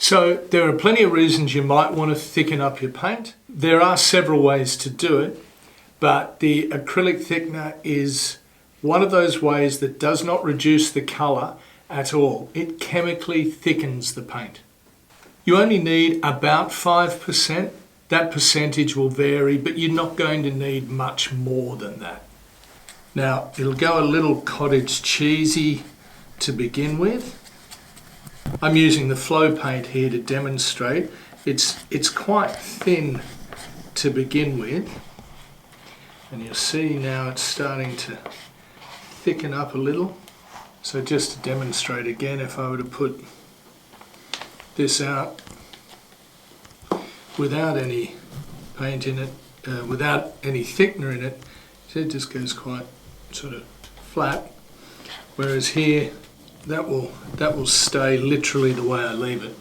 So there are plenty of reasons you might want to thicken up your paint. There are several ways to do it, but the acrylic thickener is one of those ways that does not reduce the colour at all. It chemically thickens the paint. You only need about 5%. That percentage will vary, but you're not going to need much more than that. Now, it'll go a little cottage cheesy to begin with. I'm using the flow paint here to demonstrate. It's quite thin to begin with, and you'll see now it's starting to thicken up a little. So just to demonstrate again, if I were to put this out without any paint in it, without any thickener in it, it just goes quite sort of flat, whereas here that will stay literally the way I leave it.